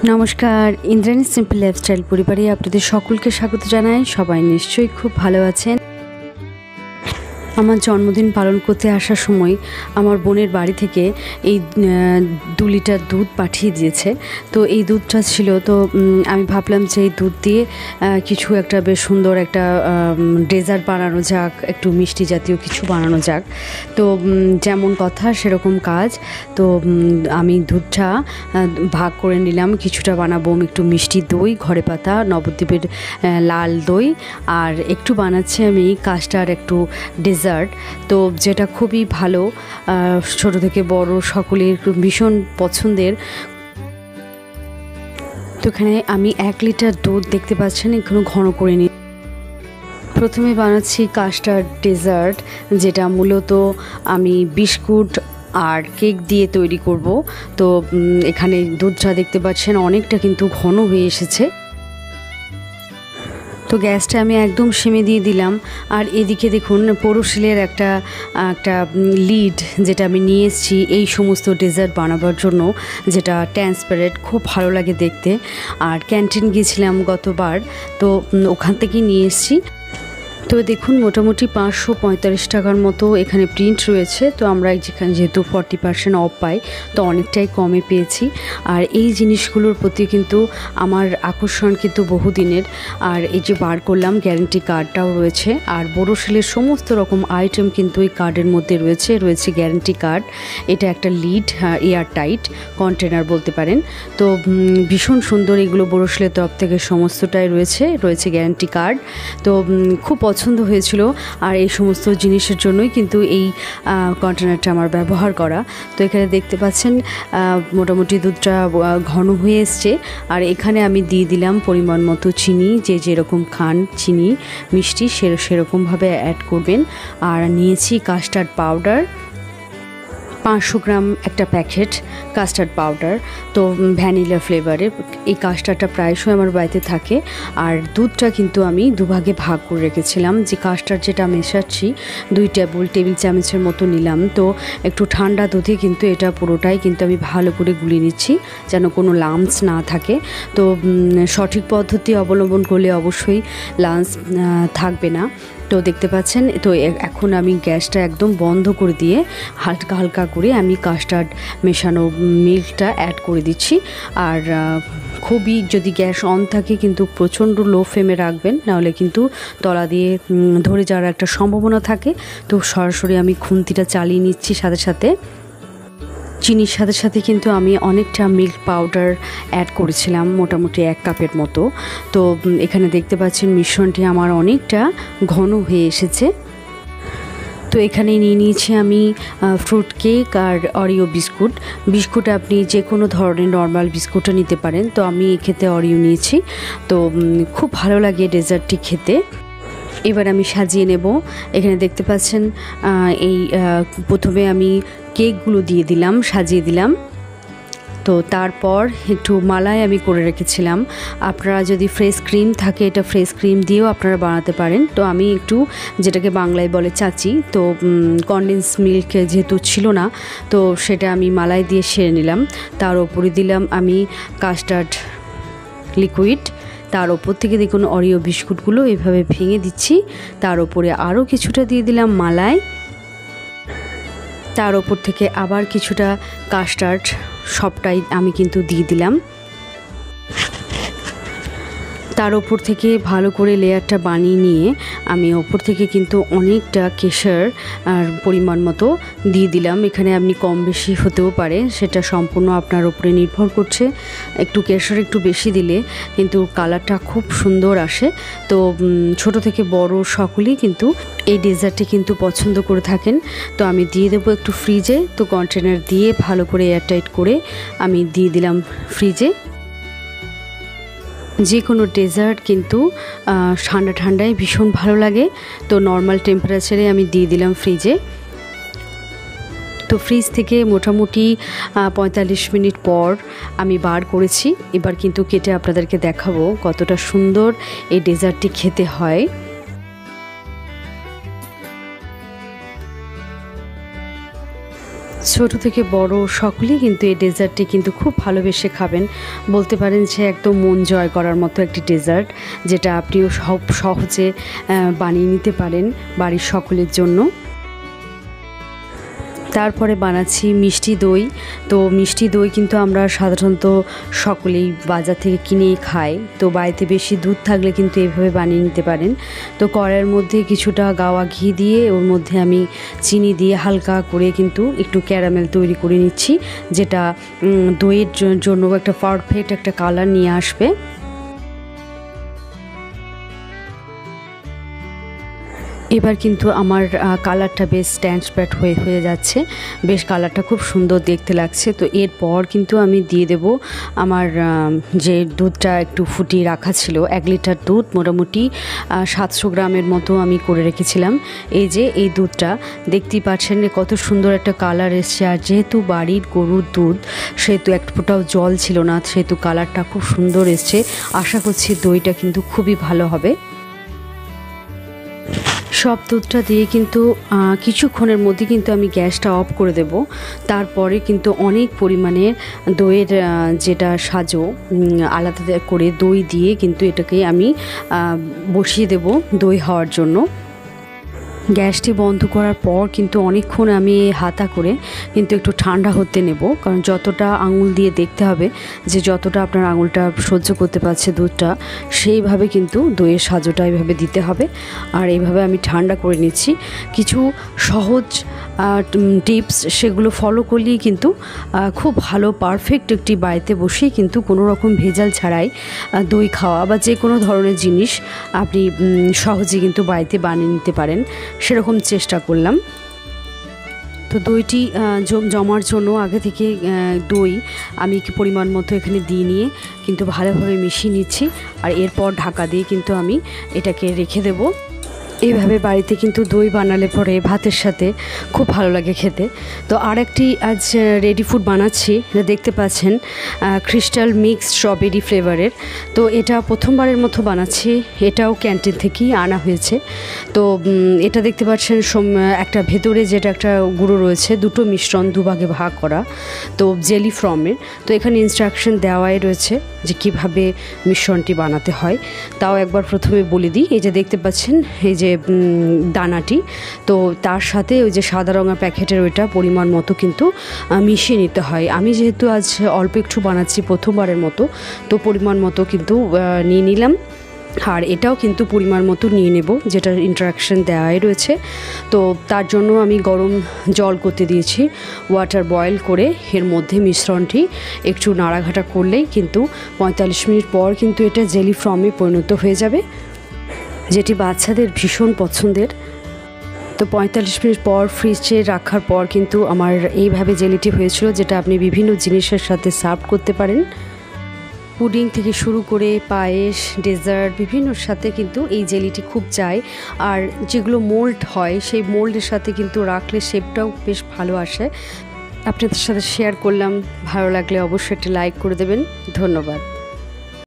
নমস্কার, Indrani simple lifestyle পরিবারে আপনাদের সকলকে স্বাগত জানাই। সবাই নিশ্চয়ই খুব ভালো আছেন। আমার জন্মদিন পালন করতে আসার সময় আমার বোনের বাড়ি থেকে এই 2 লিটার দুধ পাঠিয়ে দিয়েছে। তো এই দুধটা ছিল, তো আমি ভাবলাম যে এই দুধ দিয়ে কিছু একটা বেশ সুন্দর একটা ডেজার্ট বানানো যাক, একটু মিষ্টি জাতীয় কিছু বানানো যাক। তো যেমন কথা সেরকম কাজ। তো আমি দুধটা ভাগ করে নিলাম, কিছুটা বানাবো একটু মিষ্টি দই, ঘরে পাতা নবদ্বীপের লাল দই, আর একটু বানাচ্ছি আমি কাস্টার্ড একটু ডেজার্ট। তো যেটা খুবই ভালো, ছোট থেকে বড় সকলের ভীষণ পছন্দের। তো এখানে আমি 1 লিটার দুধ দেখতে পাচ্ছেন এখনো ঘন করে নিই। প্রথমে বানাচ্ছি কাস্টার্ড ডেজার্ট, যেটা মূলত আমি বিস্কুট আর কেক দিয়ে তৈরি করব। তো এখানে দুধটা দেখতে পাচ্ছেন অনেকটা কিন্তু ঘন হয়ে এসেছে। তো গ্যাসটা আমি একদম সিমে দিয়ে দিলাম। আর এদিকে দেখুন পোরোসিলের একটা লিড যেটা আমি নিয়ে এসেছি এই সমস্ত ডেজার্ট বানাবার জন্য, যেটা ট্রান্সপারেন্ট, খুব ভালো লাগে দেখতে। আর ক্যান্টিন গিয়েছিলাম গতবার, তো ওখান থেকেই নিয়ে এসেছি। তো দেখুন মোটামুটি 545 টাকার মতো এখানে প্রিন্ট রয়েছে। তো আমরা যেখানে যেহেতু 40% অফ পাই, তো অনেকটাই কমে পেয়েছি। আর এই জিনিসগুলোর প্রতি কিন্তু আমার আকর্ষণ কিন্তু বহুদিনের। আর এই যে বার করলাম, গ্যারেন্টি কার্ডটাও রয়েছে। আর বোরোসিলের সমস্ত রকম আইটেম কিন্তু এই কার্ডের মধ্যে রয়েছে গ্যারেন্টি কার্ড। এটা একটা লিড, এয়ার টাইট কন্টেনার বলতে পারেন। তো ভীষণ সুন্দর, এগুলো বোরোসিলের তরফ থেকে সমস্তটাই রয়েছে গ্যারেন্টি কার্ড। তো খুব পছন্দ হয়েছিল। আর এই সমস্ত জিনিসের জন্যই কিন্তু এই কন্টেনারটা আমার ব্যবহার করা। তো এখানে দেখতে পাচ্ছেন মোটামুটি দুধটা ঘন হয়ে এসছে। আর এখানে আমি দিয়ে দিলাম পরিমাণ মতো চিনি, যে যেরকম খান চিনি মিষ্টি সেরকমভাবে অ্যাড করবেন। আর নিয়েছি কাস্টার্ড পাউডার, 500 গ্রাম একটা প্যাকেট কাস্টার্ড পাউডার। তো ভ্যানিলা ফ্লেভারের এই কাস্টার্ডটা প্রায়শই আমার বাড়িতে থাকে। আর দুধটা কিন্তু আমি দুভাগে ভাগ করে রেখেছিলাম। যে কাস্টার্ড যেটা মেশাচ্ছি 2 টেবিল চামচের মতো নিলাম। তো একটু ঠান্ডা দুধে কিন্তু এটা পুরোটাই কিন্তু আমি ভালো করে গুলিয়ে নিচ্ছি, যেন কোনো লাম্পস না থাকে। তো সঠিক পদ্ধতি অবলম্বন করলে অবশ্যই লাম্পস থাকবে না। তো দেখতে পাচ্ছেন, তো এখন আমি গ্যাসটা একদম বন্ধ করে দিয়ে হালকা হালকা করে আমি কাস্টার্ড মেশানো মিল্কটা অ্যাড করে দিচ্ছি। আর খুবই যদি গ্যাস অন থাকে কিন্তু প্রচণ্ড লো ফ্লেমে রাখবেন, নাহলে কিন্তু তলা দিয়ে ধরে যাওয়ার একটা সম্ভাবনা থাকে। তো সরাসরি আমি খুন্তিটা চালিয়ে নিচ্ছি। সাথে সাথে চিনির সাথে সাথে কিন্তু আমি অনেকটা মিল্ক পাউডার অ্যাড করেছিলাম, মোটামুটি 1 কাপের মতো। তো এখানে দেখতে পাচ্ছেন মিশ্রণটি আমার অনেকটা ঘন হয়ে এসেছে। তো এখানে নিয়ে নিয়েছি আমি ফ্রুট কেক আর অরিও বিস্কুট আপনি যে কোনো ধরনের নর্মাল বিস্কুটও নিতে পারেন। তো আমি এক্ষেত্রে অরিও নিয়েছি। তো খুব ভালো লাগে ডেজার্টটি খেতে। এবার আমি সাজিয়ে নেব। এখানে দেখতে পাচ্ছেন এই প্রথমে আমি কেকগুলো দিয়ে দিলাম, সাজিয়ে দিলাম। তো তারপর একটু মালাই আমি করে রেখেছিলাম। আপনারা যদি ফ্রেশ ক্রিম থাকে, এটা ফ্রেশ ক্রিম দিয়েও আপনারা বানাতে পারেন। তো আমি একটু, যেটাকে বাংলায় বলে চাচি, তো কনডেন্স মিল্ক যেহেতু ছিল না, তো সেটা আমি মালাই দিয়ে সেরে নিলাম। তার ওপরে দিলাম আমি কাস্টার্ড লিকুইড। তার ওপর থেকে দেখুন অরিও বিস্কুটগুলো এভাবে ভেঙে দিচ্ছি। তার ওপরে আরও কিছুটা দিয়ে দিলাম মালাই। তার ওপর থেকে আবার কিছুটা কাস্টার্ড, সবটাই আমি কিন্তু দিয়ে দিলাম। তার ওপর থেকে ভালো করে লেয়ারটা বানিয়ে নিয়ে আমি ওপর থেকে কিন্তু অনেকটা কেশর আর পরিমাণ মতো দিয়ে দিলাম। এখানে আপনি কম বেশি হতেও পারে, সেটা সম্পূর্ণ আপনার উপরে নির্ভর করছে। একটু কেশর একটু বেশি দিলে কিন্তু কালারটা খুব সুন্দর আসে। তো ছোট থেকে বড় সকলেই কিন্তু এই ডেজার্টটি কিন্তু পছন্দ করে থাকেন। তো আমি দিয়ে দেবো একটু ফ্রিজে। তো কন্টেনার দিয়ে ভালো করে এয়ারটাইট করে আমি দিয়ে দিলাম ফ্রিজে। যে কোনো ডেজার্ট কিন্তু ঠান্ডায় ভীষণ ভালো লাগে। তো নর্মাল টেম্পারেচারে আমি দিয়ে দিলাম ফ্রিজে। তো ফ্রিজ থেকে মোটামুটি 45 মিনিট পর আমি বার করেছি। এবার কিন্তু কেটে আপনাদেরকে দেখাবো কতটা সুন্দর এই ডেজার্টটি খেতে হয়। ছোট থেকে বড় সকলেই কিন্তু এই ডেজার্টটি কিন্তু খুব ভালোবেসে খাবেন। বলতে পারেন যে একদম মন জয় করার মতো একটি ডেজার্ট, যেটা আপনিও সহজে বানিয়ে নিতে পারেন বাড়ির সকলের জন্য। তারপরে বানাচ্ছি মিষ্টি দই। তো মিষ্টি দই কিন্তু আমরা সাধারণত সকলেই বাজার থেকে কিনেই খাই। তো বাড়িতে বেশি দুধ থাকলে কিন্তু এভাবে বানিয়ে নিতে পারেন। তো কড়াইয়ের মধ্যে কিছুটা গাওয়া ঘি দিয়ে ওর মধ্যে আমি চিনি দিয়ে হালকা করে কিন্তু একটু ক্যারামেল তৈরি করে নিচ্ছি, যেটা দইয়ের জন্য একটা পারফেক্ট একটা কালার নিয়ে আসবে। এবার কিন্তু আমার কালারটা বেশ ট্রান্সপারেন্ট হয়ে যাচ্ছে, বেশ কালারটা খুব সুন্দর দেখতে লাগছে। তো এরপর কিন্তু আমি দিয়ে দেব আমার যে দুধটা একটু ফুটিয়ে রাখা ছিল, 1 লিটার দুধ, মোটামুটি 700 গ্রামের মতো আমি করে রেখেছিলাম। এই দুধটা দেখতেই পাচ্ছেন কত সুন্দর একটা কালার এসছে। আর যেহেতু বাড়ির গরুর দুধ, সেহেতু এক ফোঁটাও জল ছিল না, সেহেতু কালারটা খুব সুন্দর এসছে। আশা করছি দইটা কিন্তু খুবই ভালো হবে। সব দুধটা দিয়ে কিন্তু কিছুক্ষণের মধ্যে কিন্তু আমি গ্যাসটা অফ করে দেব। তারপরে কিন্তু অনেক পরিমাণের দইয়ের যেটা সাজো আলাদা করে দই দিয়ে কিন্তু এটাকে আমি বসিয়ে দেব দই হওয়ার জন্য। গ্যাসটি বন্ধ করার পর কিন্তু অনেকক্ষণ আমি হাতা করে কিন্তু একটু ঠান্ডা হতে নেব, কারণ যতটা আঙুল দিয়ে দেখতে হবে যে যতটা আপনার আঙুলটা সহ্য করতে পারছে দুধটা, সেইভাবে কিন্তু দইয়ের সাজোটা এইভাবে দিতে হবে। আর এইভাবে আমি ঠান্ডা করে নিচ্ছি। কিছু সহজ টিপস সেগুলো ফলো করলেই কিন্তু খুব ভালো পারফেক্ট একটি বাড়িতে বসেই কিন্তু কোনো রকম ভেজাল ছাড়াই দই খাওয়া বা যে কোনো ধরনের জিনিস আপনি সহজে কিন্তু বাড়িতে বানিয়ে নিতে পারেন, সেরকম চেষ্টা করলাম। তো দইটি জমার জন্য আগে থেকে দই আমি পরিমাণ মতো এখানে দিয়ে নিয়ে কিন্তু ভালোভাবে মিশিয়ে নিচ্ছি। আর এরপর ঢাকা দিয়ে কিন্তু আমি এটাকে রেখে দেব। এইভাবে বাড়িতে কিন্তু দই বানালে পরে ভাতের সাথে খুব ভালো লাগে খেতে। তো আরেকটি আজ রেডি ফুড বানাচ্ছি, দেখতে পাচ্ছেন ক্রিস্টাল মিক্স স্ট্রবেরি ফ্লেভারের। তো এটা প্রথমবারের মতো বানাচ্ছি, এটাও ক্যান্টিন থেকেই আনা হয়েছে। তো এটা দেখতে পাচ্ছেন একটা ভেতরে যেটা একটা গুঁড়ো রয়েছে, দুটো মিশ্রণ দুভাগে ভাগ করা, তো জেলি ফর্মের। তো এখানে ইনস্ট্রাকশন দেওয়াই রয়েছে যে কিভাবে মিশ্রণটি বানাতে হয়। তাও একবার প্রথমে বলে দিই, এই যে দেখতে পাচ্ছেন এই যে দানাটি, তো তার সাথে ওই যে সাদা রঙের প্যাকেটের ওইটা পরিমাণ মতো কিন্তু মিশিয়ে নিতে হয়। আমি যেহেতু আজ অল্প একটু বানাচ্ছি প্রথমবারের মতো, তো পরিমাণ মতো কিন্তু নিয়ে নিলাম। আর এটাও কিন্তু পরিমাণ মতো নিয়ে নেব, যেটা ইন্টারাকশন দেওয়াই রয়েছে। তো তার জন্য আমি গরম জল করতে দিয়েছি, ওয়াটার বয়েল করে এর মধ্যে মিশ্রণটি একটু নাড়াঘাটা করলেই কিন্তু 45 মিনিট পর কিন্তু এটা জেলি ফর্মে পরিণত হয়ে যাবে, যেটি বাচ্চাদের ভীষণ পছন্দের। তো 45 মিনিট পর ফ্রিজে রাখার পর কিন্তু আমার এইভাবে জেলিটি হয়েছিল, যেটা আপনি বিভিন্ন জিনিসের সাথে সার্ভ করতে পারেন। পুডিং থেকে শুরু করে পায়েস, ডেজার্ট বিভিন্নর সাথে কিন্তু এই জেলিটি খুব যায়। আর যেগুলো মোল্ড হয় সেই মোল্ডের সাথে কিন্তু রাখলে শেপটাও বেশ ভালো আসে। আপনাদের সাথে শেয়ার করলাম, ভালো লাগলে অবশ্যই একটা লাইক করে দেবেন। ধন্যবাদ।